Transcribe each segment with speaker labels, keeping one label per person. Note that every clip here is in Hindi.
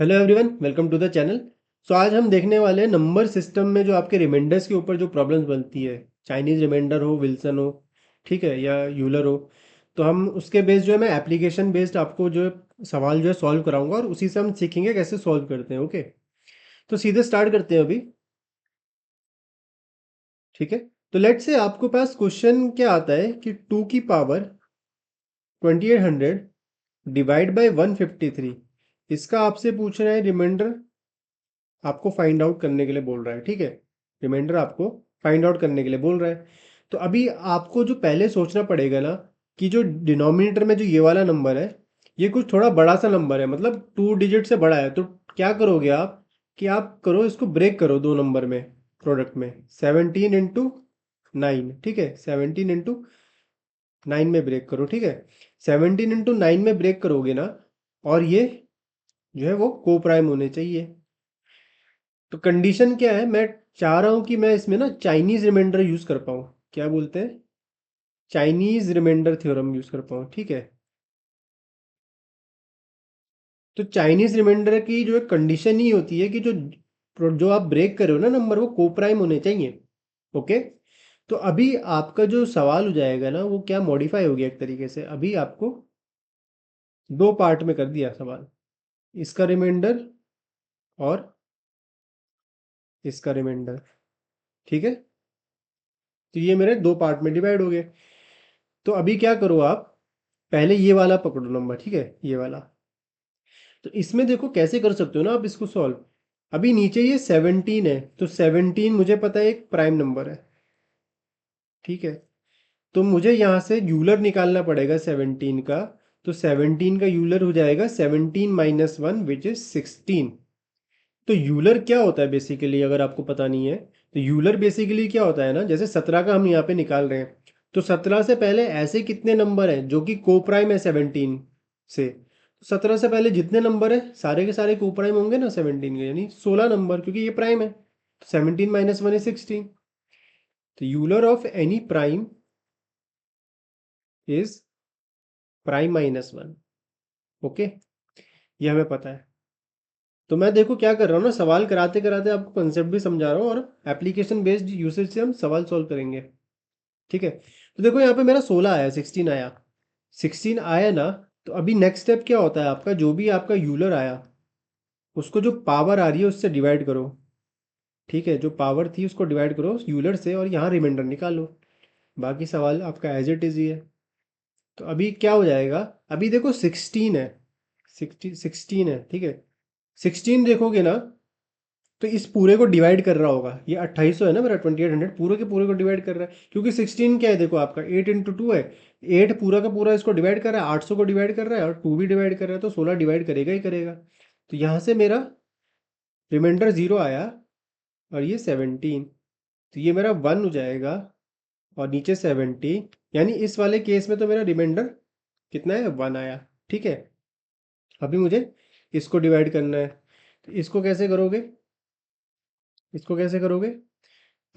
Speaker 1: Hello everyone, welcome to the channel. So आज हम देखने वाले हैं नंबर सिस्टम में जो आपके रिमाइंडर्स के ऊपर जो प्रॉब्लम्स बनती है। चाइनीज़ रिमाइंडर हो, विल्सन हो, ठीक है, या यूलर हो। तो हम उसके बेस्ड जो है मैं एप्लीकेशन बेस्ड आपको जो है सवाल जो है सॉल्व कराऊंगा और उसी से हम सीखेंगे कैसे सॉल्व करते हैं। ओके, तो सीधे स्टार्ट करते हैं अभी। ठीक है, तो लेट्स से आपके पास क्वेश्चन क्या आता है कि 2 की पावर 2800 डिवाइड बाई 153, इसका आपसे पूछ रहा है रिमाइंडर आपको फाइंड आउट करने के लिए बोल रहा है। ठीक है, रिमाइंडर आपको फाइंड आउट करने के लिए बोल रहा है। तो अभी आपको जो पहले सोचना पड़ेगा ना कि जो डिनोमिनेटर में जो ये वाला नंबर है, ये कुछ थोड़ा बड़ा सा नंबर है, मतलब 2 डिजिट से बड़ा है। तो क्या करोगे आप कि आप करो इसको ब्रेक करो दो नंबर में, प्रोडक्ट में 17 × 9। ठीक है, 17 × 9 में ब्रेक करो। ठीक है, 17 × 9 में ब्रेक करोगे ना, और ये जो है वो को प्राइम होने चाहिए। तो कंडीशन क्या है, मैं चाह रहा हूं कि मैं इसमें ना चाइनीज रिमाइंडर यूज कर पाऊं। क्या बोलते हैं, चाइनीज रिमाइंडर थ्योरम यूज कर पाऊं। ठीक है, तो चाइनीज रिमाइंडर की जो एक कंडीशन ही होती है कि जो आप ब्रेक कर रहे हो ना नंबर, वो को प्राइम होने चाहिए। ओके, तो अभी आपका जो सवाल हो जाएगा ना, वो क्या मॉडिफाई हो गया एक तरीके से। अभी आपको दो पार्ट में कर दिया सवाल, इसका रिमाइंडर और इसका रिमाइंडर। ठीक है, तो ये मेरे दो पार्ट में डिवाइड हो गए। तो अभी क्या करो आप, पहले ये वाला पकड़ो नंबर। ठीक है, ये वाला। तो इसमें देखो कैसे कर सकते हो ना आप इसको सॉल्व। अभी नीचे ये 17 है, तो 17 मुझे पता है एक प्राइम नंबर है। ठीक है, तो मुझे यहाँ से यूलर निकालना पड़ेगा 17 का। तो 17 का यूलर हो जाएगा 17 - 1 विच इज 16। तो यूलर क्या होता है बेसिकली, अगर आपको पता नहीं है, तो यूलर बेसिकली क्या होता है ना, जैसे 17 का हम यहाँ पे निकाल रहे हैं, तो 17 से पहले ऐसे कितने नंबर हैं जो कि को प्राइम है 17 से। 17 से पहले जितने नंबर है सारे के सारे को प्राइम होंगे ना 17 के, यानी 16 नंबर, क्योंकि ये प्राइम है। 17 - 1 is 16। तो Euler of any prime is prime - 1। Okay, ये हमें पता है। तो मैं देखो क्या कर रहा हूँ ना, सवाल कराते कराते आपको कंसेप्ट भी समझा रहा हूँ, और एप्लीकेशन बेस्ड यूसेज से हम सवाल सॉल्व करेंगे। ठीक है, तो देखो यहाँ पे मेरा 16 आया, 16 आया, 16 आया ना। तो अभी नेक्स्ट स्टेप क्या होता है आपका, जो भी आपका यूलर आया उसको जो पावर आ रही है उससे डिवाइड करो। ठीक है, जो पावर थी उसको डिवाइड करो यूलर से, और यहाँ रिमाइंडर निकालो। बाकी सवाल आपका एज इट इज़ ही है। तो अभी क्या हो जाएगा, अभी देखो 16 है, 16 है। ठीक है, 16 देखोगे ना, तो इस पूरे को डिवाइड कर रहा होगा। ये 2800 है ना मेरा, 2800 पूरे के पूरे को डिवाइड कर रहा है, क्योंकि 16 क्या है देखो आपका 8 × 2 है। 8 पूरा का पूरा इसको डिवाइड कर रहा है, 800 को डिवाइड कर रहा है, और 2 भी डिवाइड कर रहा है, तो 16 डिवाइड करेगा ही करेगा। तो यहाँ से मेरा रिमाइंडर 0 आया, और ये 17, तो ये मेरा 1 हो जाएगा, और नीचे 70। यानी इस वाले केस में तो मेरा रिमाइंडर कितना है, 1 आया। ठीक है, अभी मुझे इसको डिवाइड करना है। तो इसको कैसे करोगे, इसको कैसे करोगे,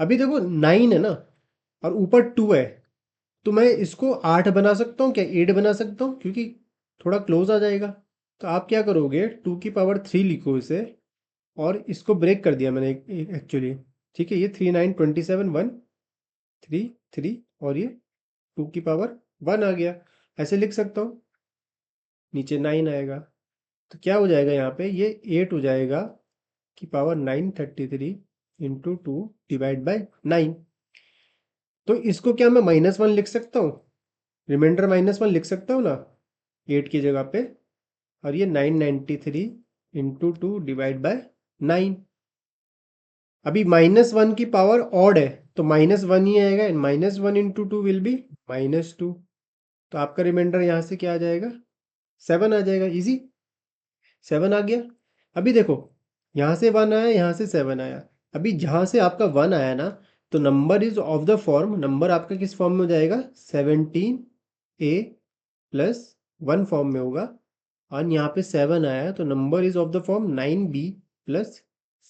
Speaker 1: अभी देखो 9 है ना, और ऊपर 2 है, तो मैं इसको 8 बना सकता हूँ क्या, 8 बना सकता हूँ, क्योंकि थोड़ा क्लोज आ जाएगा। तो आप क्या करोगे, 2 की पावर 3 लिखो इसे, और इसको ब्रेक कर दिया मैंने एक्चुअली। ठीक है, ये 3 9 27 1 3 3, और ये 2 की पावर 1 आ गया। ऐसे लिख सकता हूँ, नीचे 9 आएगा। तो क्या हो जाएगा यहाँ पे, ये 8 हो जाएगा की पावर 9 33 × 2 डिवाइड बाई 9। तो इसको क्या मैं -1 लिख सकता हूँ, रिमाइंडर -1 लिख सकता हूँ ना 8 की जगह पे। और ये 993 × 2 डिवाइड बाय 9। अभी -1 की पावर ऑड है, तो -1 ही आएगा, -1 × 2 विल बी -2। तो आपका रिमाइंडर यहाँ से क्या आ जाएगा, 7 आ जाएगा। इजी, 7 आ गया। अभी देखो यहाँ से 1 आया, यहाँ से 7 आया। अभी जहाँ से आपका 1 आया ना, तो number is of the form, number आपका किस फॉर्म में हो जाएगा, 17a + 1 फॉर्म में होगा। और यहाँ पे 7 आया, तो number is of the form 9b +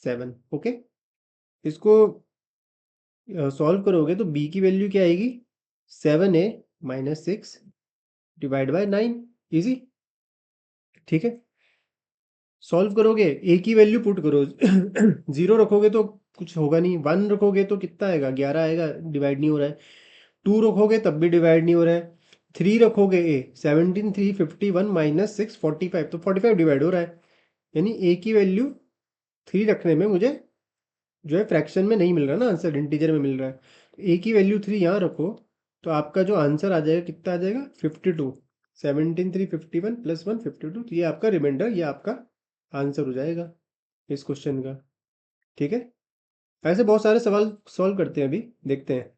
Speaker 1: 7। Okay, इसको सॉल्व करोगे तो b की वैल्यू क्या आएगी, 7a - 6 डिवाइड बाय 9। इजी, ठीक है। सॉल्व करोगे ए की वैल्यू पुट करो 0 रखोगे तो कुछ होगा नहीं, 1 रखोगे तो कितना आएगा, 11 आएगा, डिवाइड नहीं हो रहा है। 2 रखोगे तब भी डिवाइड नहीं हो रहा है। 3 रखोगे ए 17 3 51 माइनस 6 45, तो 45 डिवाइड हो रहा है। यानी ए की वैल्यू 3 रखने में मुझे जो है फ्रैक्शन में नहीं मिल रहा ना आंसर, इंटीजर में मिल रहा है। तो ए की वैल्यू 3 यहाँ रखो, तो आपका जो आंसर आ जाएगा कितना आ जाएगा, 52। 17 3 51 प्लस 1 52, तो ये आपका रिमाइंडर, ये आपका आंसर हो जाएगा इस क्वेश्चन का। ठीक है, ऐसे बहुत सारे सवाल सॉल्व करते हैं, अभी देखते हैं।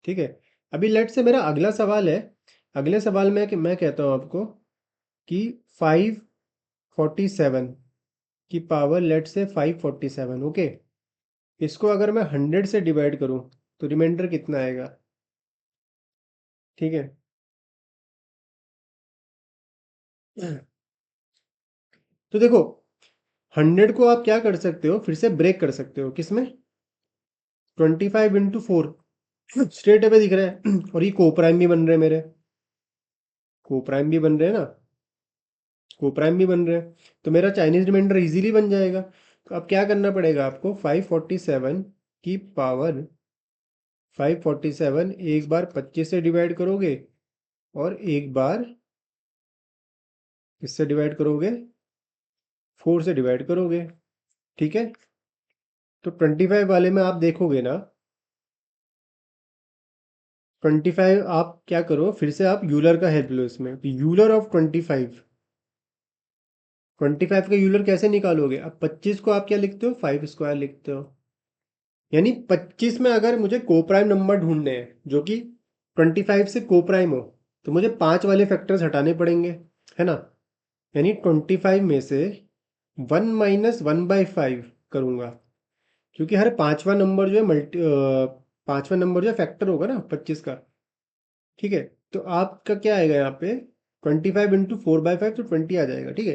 Speaker 1: ठीक है, अभी लेट से मेरा अगला सवाल है। अगले सवाल में कि मैं कहता हूँ आपको कि 547 की पावर लेट से 547, ओके, इसको अगर मैं 100 से डिवाइड करूँ तो रिमाइंडर कितना आएगा। ठीक है, तो देखो 100 को आप क्या कर सकते हो, फिर से ब्रेक कर सकते हो, किसमें, 25 × 4 स्ट्रेट अवे दिख रहा है और ये को प्राइम भी बन रहे हैं मेरे, को प्राइम भी बन रहे हैं ना, को प्राइम भी बन रहे हैं, तो मेरा चाइनीज रिमाइंडर इजीली बन जाएगा। तो अब क्या करना पड़ेगा आपको, 547 की पावर 547 एक बार 25 से डिवाइड करोगे और एक बार किससे डिवाइड करोगे, 4 से डिवाइड करोगे। ठीक है, तो 25 वाले में आप देखोगे ना, 25 आप क्या करो, फिर से आप यूलर का हेल्प लो इसमें, तो यूलर ऑफ 25, 25 का यूलर कैसे निकालोगे, अब 25 को आप क्या लिखते हो, 5 स्क्वायर लिखते हो। यानी 25 में अगर मुझे कोप्राइम नंबर ढूंढने हैं जो कि 25 से कोप्राइम हो, तो मुझे 5 वाले फैक्टर्स हटाने पड़ेंगे, है ना। यानी 25 में से 1 माइनस 1/5 करूँगा, क्योंकि हर पांचवा नंबर जो है पांचवा नंबर जो है फैक्टर होगा ना 25 का। ठीक है, तो आपका क्या आएगा यहाँ पे, 25 × 4/5, तो 20 आ जाएगा। ठीक है,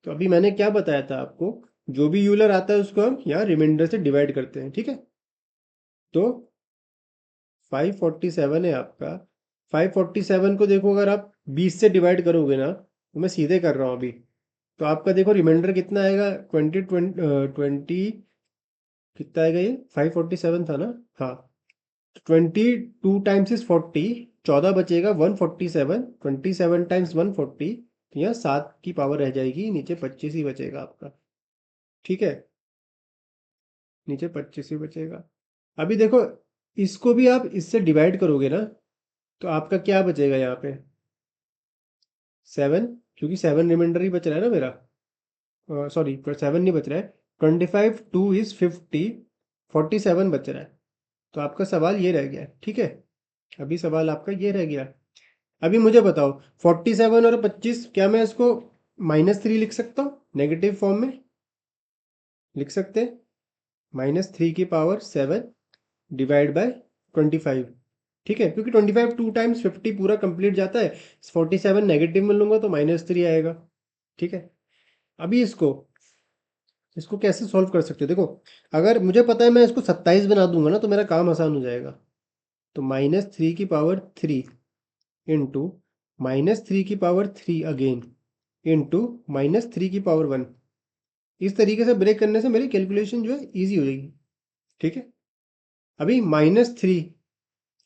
Speaker 1: तो अभी मैंने क्या बताया था आपको, जो भी यूलर आता है उसको हम यहाँ रिमाइंडर से डिवाइड करते हैं। ठीक है, तो 547 है आपका, 547 को देखो अगर आप 20 से डिवाइड करोगे ना, तो मैं सीधे कर रहा हूँ अभी, तो आपका देखो रिमाइंडर कितना आएगा, 20 कितना आएगा, ये 547 था ना, हाँ, 22 टाइम्स इज 40, 14 बचेगा, 147, 27 टाइम्स 140, तो यहाँ 7 की पावर रह जाएगी, नीचे 25 ही बचेगा आपका। ठीक है, नीचे 25 ही बचेगा। अभी देखो इसको भी आप इससे डिवाइड करोगे ना, तो आपका क्या बचेगा यहाँ पे, 7, क्योंकि 7 रिमाइंडर ही बच रहा है ना मेरा, सॉरी 7 नहीं बच रहा है, 25 2 इज 50, 47 बच रहा है। तो आपका सवाल ये रह गया है। ठीक है, अभी सवाल आपका ये रह गया। अभी मुझे बताओ 47 और 25, क्या मैं इसको -3 लिख सकता हूँ, नेगेटिव फॉर्म में लिख सकते हैं, -3 की पावर 7 डिवाइड बाय 25। ठीक है, क्योंकि 25 2 टाइम्स 50 पूरा कंप्लीट जाता है, 47 नेगेटिव में लूंगा तो -3 आएगा। ठीक है, अभी इसको इसको कैसे सॉल्व कर सकते हो, देखो अगर मुझे पता है मैं इसको 27 बना दूंगा ना, तो मेरा काम आसान हो जाएगा। तो -3 की पावर 3 इंटू -3 की पावर 3 अगेन इंटू -3 की पावर 1, इस तरीके से ब्रेक करने से मेरी कैलकुलेशन जो है ईजी हो जाएगी। ठीक है, अभी -3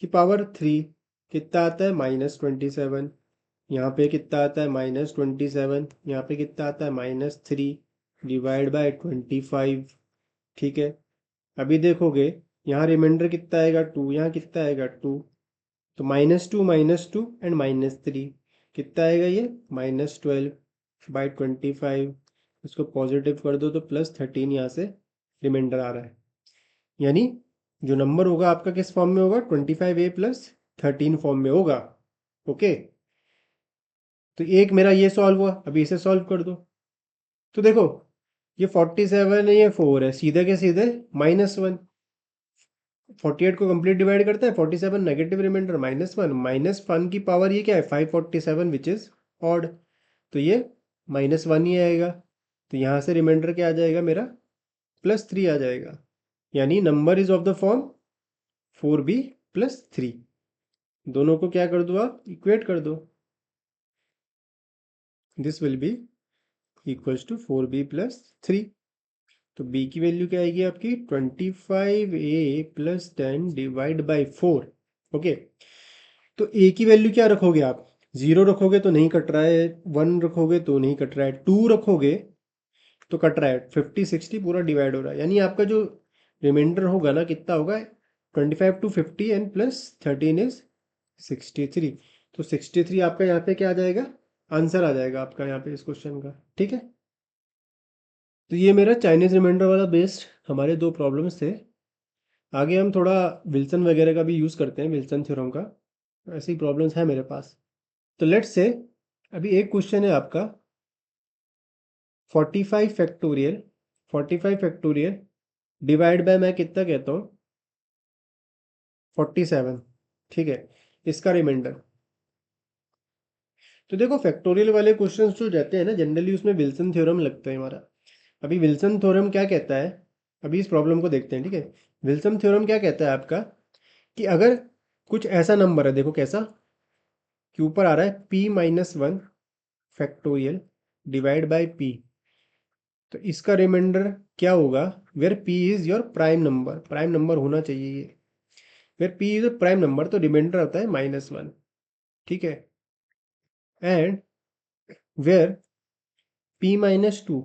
Speaker 1: की पावर 3 कितना आता है, -27, यहाँ पे कितना आता है, -27, यहाँ पे कितना आता है, -3 डिवाइड बाय 25। ठीक है, अभी देखोगे यहाँ रिमाइंडर कितना आएगा, 2, यहाँ कितना आएगा, 2, तो -2 एंड -3 कितना आएगा, ये -12/25, इसको पॉजिटिव कर दो तो +13 यहाँ से रिमाइंडर आ रहा है। यानी जो नंबर होगा आपका किस फॉर्म में होगा, 25a + 13 फॉर्म में होगा। ओके, तो एक मेरा ये सॉल्व हुआ, अभी इसे सॉल्व कर दो। तो देखो ये 47 है, ये 4 है, सीधे के सीधे -1, 48 को कंप्लीट डिवाइड करता है, 47 नेगेटिव रिमाइंडर -1 की पावर ये क्या है, 547 विच इज ऑड, तो ये -1 ही आएगा। तो यहाँ से रिमाइंडर क्या आ जाएगा मेरा, +3 आ जाएगा। यानी number is of the form 4b + 3, दोनों को क्या कर दो, आप इक्वेट कर दो, this will be equals to 4b+3। तो b की वैल्यू क्या आएगी आपकी 25a+10 डिवाइड बाई 4। ओके, तो a की वैल्यू क्या रखोगे आप? 0 रखोगे तो नहीं कट रहा है, 1 रखोगे तो नहीं कट रहा है, 2 रखोगे तो कट रहा है। 50-60 पूरा डिवाइड हो रहा है, यानी आपका जो रिमाइंडर होगा ना कितना होगा? 25 to 50 एंड प्लस 13 इज 63। तो 63 आपका यहाँ पे क्या आ जाएगा? आंसर आ जाएगा आपका यहाँ पे इस क्वेश्चन का। ठीक है, तो ये मेरा चाइनीज रिमाइंडर वाला बेस्ड हमारे दो प्रॉब्लम्स थे। आगे हम थोड़ा विल्सन वगैरह का भी यूज़ करते हैं, विल्सन थ्योरम का। ऐसी प्रॉब्लम्स है मेरे पास। तो लेट्स से अभी एक क्वेश्चन है आपका 45 फैक्टोरियल। 45 फैक्टोरियल डिवाइड बाय मैं कितना कहता हूँ 47। ठीक है, इसका रिमाइंडर। तो देखो फैक्टोरियल वाले क्वेश्चंस जो रहते हैं ना जनरली उसमें विल्सन थ्योरम लगता है हमारा। अभी विल्सन थ्योरम क्या कहता है, अभी इस प्रॉब्लम को देखते हैं। ठीक है, विल्सन थ्योरम क्या कहता है आपका कि अगर कुछ ऐसा नंबर है, देखो कैसा, कि ऊपर आ रहा है p-1 factorial divide by p, तो इसका रिमाइंडर क्या होगा? Where p is your prime number, prime number होना चाहिए ये। Where p is a prime number तो रिमाइंडर होता है -1। ठीक है, and where p-2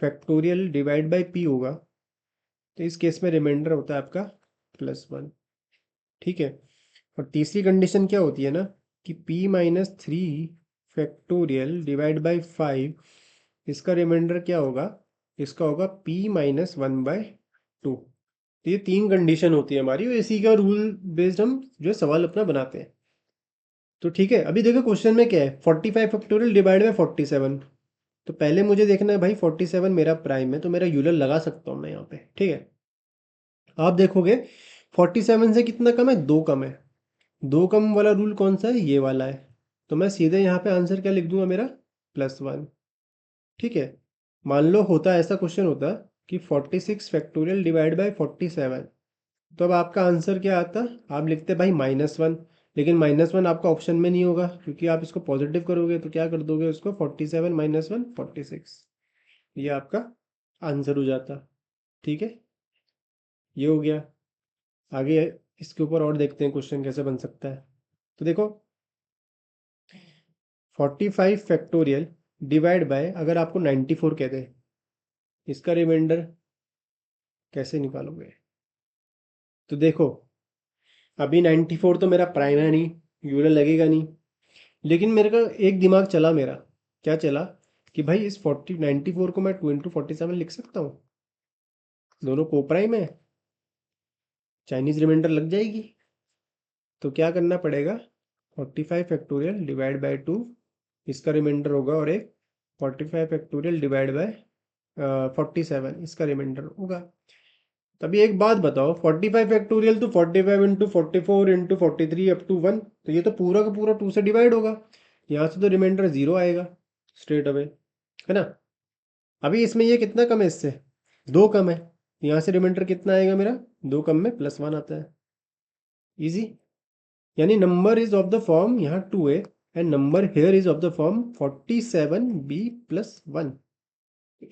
Speaker 1: factorial divide by p होगा तो इस केस में रिमाइंडर होता है आपका +1। ठीक है, और तीसरी कंडीशन क्या होती है ना कि p-3 फैक्टोरियल डिवाइड बाय 5, इसका रिमाइंडर क्या होगा? इसका होगा p-1/2। तो ये तीन कंडीशन होती है हमारी, और इसी का रूल बेस्ड हम जो है सवाल अपना बनाते हैं। तो ठीक है, अभी देखो क्वेश्चन में क्या है, 45 फैक्टोरियल डिवाइड बाय 47। तो पहले मुझे देखना है भाई 47 मेरा प्राइम है तो मेरा यूलर लगा सकता हूँ मैं यहाँ पे। ठीक है, आप देखोगे 47 से कितना कम है? 2 कम है। 2 कम वाला रूल कौन सा है? ये वाला है। तो मैं सीधे यहाँ पे आंसर क्या लिख दूंगा मेरा? +1। ठीक है, मान लो होता ऐसा क्वेश्चन होता कि 46 फैक्टोरियल डिवाइड बाय 47, तो अब आपका आंसर क्या आता? आप लिखते भाई -1, लेकिन -1 आपका ऑप्शन में नहीं होगा क्योंकि आप इसको पॉजिटिव करोगे तो क्या कर दोगे उसको? 47 - 1 46, ये आपका आंसर हो जाता। ठीक है, ये हो गया। आगे इसके ऊपर और देखते हैं क्वेश्चन कैसे बन सकता है। तो देखो 45 फैक्टोरियल डिवाइड बाय अगर आपको 94 कह दे, इसका रिमाइंडर कैसे निकालोगे? तो देखो अभी 94 तो मेरा प्राइम है नहीं, यूलर लगेगा नहीं, लेकिन मेरे का एक दिमाग चला मेरा। क्या चला कि भाई इस 94 को मैं 2 × 47 लिख सकता हूँ, दोनों को प्राइम है, चाइनीज रिमाइंडर लग जाएगी। तो क्या करना पड़ेगा? 45 फैक्टोरियल डिवाइड बाय 2, इसका रिमाइंडर होगा, और एक 45 फैक्टोरियल डिवाइड बाय 47, इसका रिमाइंडर होगा। तभी एक बात बताओ, 45 फैक्टोरियल तो 45 × 44 × 43 अप टू 1, तो ये तो पूरा का पूरा 2 से डिवाइड होगा। यहाँ से तो रिमाइंडर 0 आएगा स्ट्रेट अवे, है ना। अभी इसमें ये कितना कम है? इससे 2 कम है, यहाँ से रिमाइंडर कितना आएगा मेरा? 2 कम में +1 आता है। इजी, यानी number is of the form यहाँ 2a and number here is of the form 47b+1।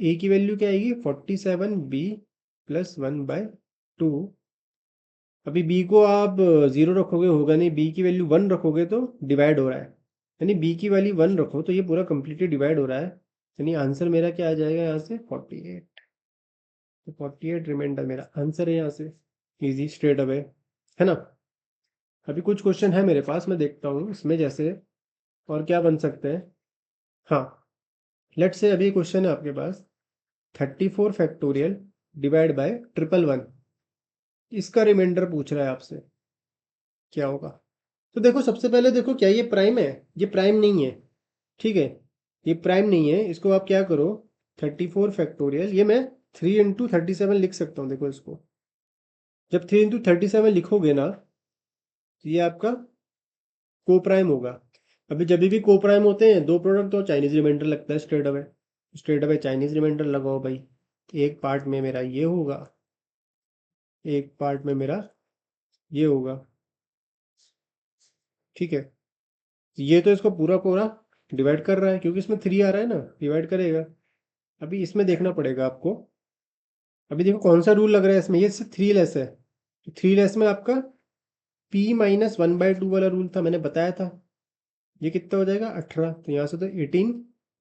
Speaker 1: ए की वैल्यू क्या आएगी? 47b+1/2। अभी बी को आप 0 रखोगे होगा नहीं, बी की वैल्यू 1 रखोगे तो डिवाइड हो रहा है, यानी बी की वैल्यू 1 रखो तो ये पूरा कंप्लीटली डिवाइड हो रहा है, यानी आंसर मेरा क्या आ जाएगा यहाँ से? 48। तो 48 रिमाइंडर मेरा आंसर है यहाँ से। इजी, स्ट्रेट अवे, है ना। अभी कुछ क्वेश्चन है मेरे पास, मैं देखता हूँ इसमें जैसे और क्या बन सकते हैं। हाँ, लेट से अभी क्वेश्चन है आपके पास 34 फैक्टोरियल डिवाइड बाय 111, इसका रिमाइंडर पूछ रहा है आपसे, क्या होगा? तो देखो सबसे पहले देखो क्या ये प्राइम है? ये प्राइम नहीं है। ठीक है, ये प्राइम नहीं है, इसको आप क्या करो 34 फैक्टोरियल, ये मैं 3 × 37 लिख सकता हूँ। देखो इसको जब 3 × 37 लिखोगे ना तो ये आपका को प्राइम होगा। अभी जब भी को प्राइम होते हैं दो प्रोडक्ट तो चाइनीज रिमाइंडर लगता है straight away. Straight away Chinese remainder लगाओ भाई। एक पार्ट में मेरा ये होगा, एक पार्ट में मेरा ये होगा। ठीक है, ये तो इसको पूरा पूरा डिवाइड कर रहा है क्योंकि इसमें 3 आ रहा है ना, डिवाइड करेगा। अभी इसमें देखना पड़ेगा आपको। अभी देखो कौन सा रूल लग रहा है इसमें, ये 3 लेस है। 3 लेस में आपका p माइनस 1/2 वाला रूल था, मैंने बताया था। ये कितना हो जाएगा 18, तो यहाँ से तो 18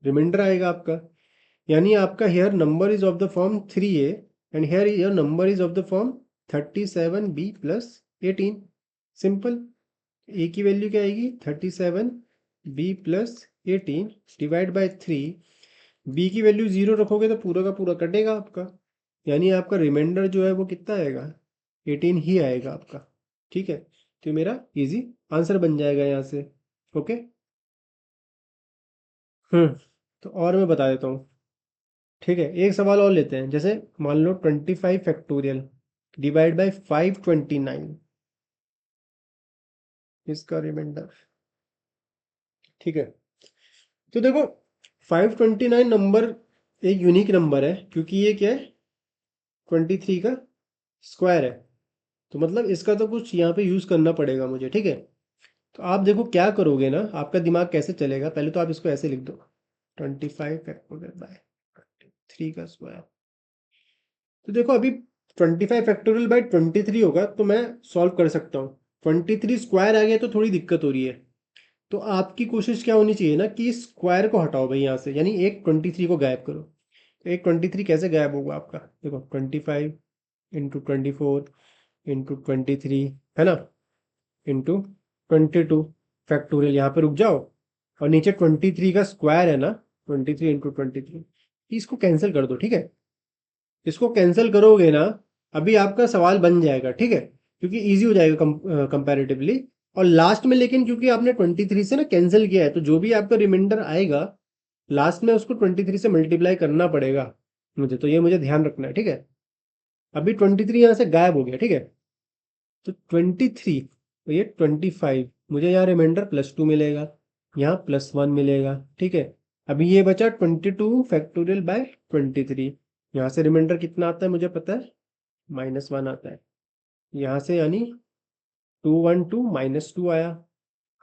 Speaker 1: रिमाइंडर आएगा आपका। यानी आपका here number is of the form 3a and here your number is of the form 37b plus 18। Simple. a की वैल्यू क्या आएगी 37b plus 18 divide by 3। b की वैल्यू 0 रखोगे तो पूरा का पूरा कटेगा आपका, यानी आपका रिमाइंडर जो है वो कितना आएगा 18 ही आएगा आपका। ठीक है, तो मेरा इजी आंसर बन जाएगा यहाँ से। ओके। तो और मैं बता देता हूँ। ठीक है, एक सवाल और लेते हैं। जैसे मान लो 25 फैक्टोरियल डिवाइड बाय 529, इसका रिमाइंडर। ठीक है, तो देखो 529 नंबर एक यूनिक नंबर है, क्योंकि ये क्या है 23 का स्क्वायर है। तो मतलब इसका तो कुछ यहाँ पे यूज़ करना पड़ेगा मुझे। ठीक है, तो आप देखो क्या करोगे ना, आपका दिमाग कैसे चलेगा। पहले तो आप इसको ऐसे लिख दो 25 फैक्टोरियल बाय 3 का स्क्वायर। तो देखो अभी 25 फैक्टोरियल बाय 23 होगा तो मैं सॉल्व कर सकता हूँ। 23 स्क्वायर आ गया तो थोड़ी दिक्कत हो रही है। तो आपकी कोशिश क्या होनी चाहिए ना कि स्क्वायर को हटाओ भाई यहाँ से, यानी एक 23 को गायब करो। तो एक 23 कैसे गायब होगा आपका, देखो 25 इंटू 24 इंटू 23 है ना, इंटू 22 फैक्टोरियल। यहाँ पे रुक जाओ और नीचे 23 का स्क्वायर है ना, 23 इंटू 23, इसको कैंसिल कर दो। ठीक है, इसको कैंसिल करोगे ना, अभी आपका सवाल बन जाएगा। ठीक है, क्योंकि इजी हो जाएगा कंपैरेटिवली। और लास्ट में लेकिन क्योंकि आपने 23 से ना कैंसिल किया है, तो जो भी आपका रिमाइंडर आएगा लास्ट में उसको 23 से मल्टीप्लाई करना पड़ेगा मुझे, तो ये मुझे ध्यान रखना है। ठीक है, अभी 23 यहाँ से गायब हो गया। ठीक है, तो 23 तो ये 25, मुझे यहाँ रिमाइंडर +2 मिलेगा, यहाँ +1 मिलेगा। ठीक है, अभी ये बचा 22 फैक्टोरियल बाय 23। यहाँ से रिमाइंडर कितना आता है मुझे पता है, -1 आता है यहाँ से, यानी 212 -2 आया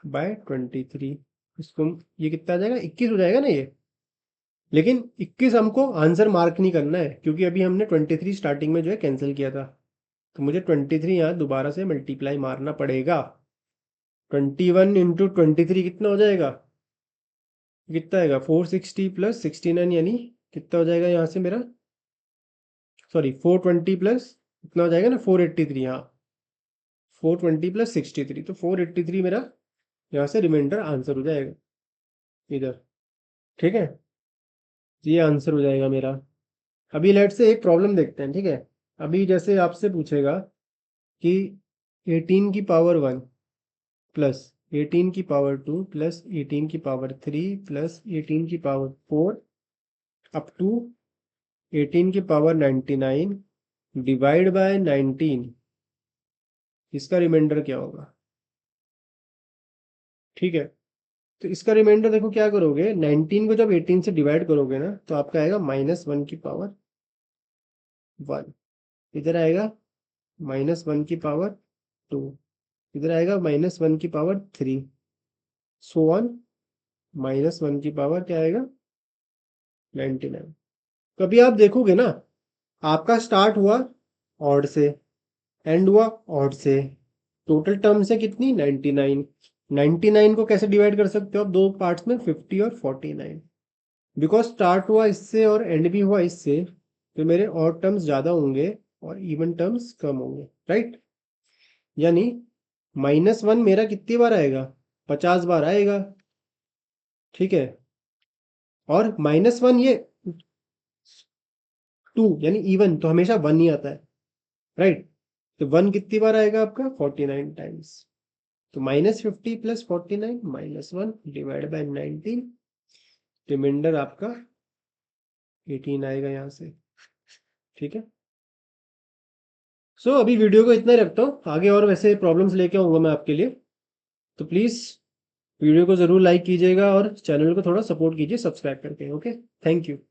Speaker 1: बाय 23। इसको ये कितना आ जाएगा 21 हो जाएगा ना ये। लेकिन 21 हमको आंसर मार्क नहीं करना है, क्योंकि अभी हमने 23 स्टार्टिंग में जो है कैंसिल किया था। तो मुझे 23 यहाँ दोबारा से मल्टीप्लाई मारना पड़ेगा। 21 इंटू 23 कितना हो जाएगा, कितना आएगा 460 प्लस 69, यानी कितना हो जाएगा यहाँ से मेरा, सॉरी 420 प्लस कितना हो जाएगा ना 483। हाँ 420 प्लस 63, तो 483 मेरा यहाँ से रिमाइंडर आंसर हो जाएगा इधर। ठीक है, ये आंसर हो जाएगा मेरा। अभी लेट से एक प्रॉब्लम देखते हैं। ठीक है, अभी जैसे आपसे पूछेगा कि 18 की पावर 1 प्लस 18 की पावर 2 प्लस 18 की पावर 3 प्लस 18 की पावर 4 अप टू 18 की पावर 99 डिवाइड बाय 19, इसका रिमाइंडर क्या होगा। ठीक है, तो इसका रिमाइंडर देखो क्या करोगे, 19 को जब 18 से डिवाइड करोगे ना तो आपका आएगा -1 की पावर 1, इधर आएगा -1 की पावर 2, इधर आएगा -1 की पावर 3, सो ऑन -1 की पावर क्या आएगा 99। कभी आप देखोगे ना, आपका स्टार्ट हुआ ऑड से, एंड हुआ ऑड से, टोटल टर्म्स है कितनी 99। 99 को कैसे डिवाइड कर सकते हो आप दो पार्ट्स में, 50 और 49। बिकॉज स्टार्ट हुआ इससे और एंड भी हुआ इससे, तो मेरे ऑड टर्म्स ज़्यादा होंगे और इवन टर्म्स कम होंगे। राइट, यानी -1 मेरा कितनी बार आएगा 50 बार आएगा। ठीक है, और -1 ये 2 यानी इवन तो हमेशा 1 ही आता है। राइट, तो 1 कितनी बार आएगा आपका 49 टाइम्स। तो -50 प्लस 49 -1 डिवाइड बाय 19, रिमाइंडर आपका 18 आएगा यहाँ से। ठीक है, सो अभी वीडियो को इतना ही रखता हूँ, आगे और वैसे प्रॉब्लम्स लेके आऊँगा मैं आपके लिए। तो प्लीज़ वीडियो को ज़रूर लाइक कीजिएगा और चैनल को थोड़ा सपोर्ट कीजिए सब्सक्राइब करके। Okay, thank you.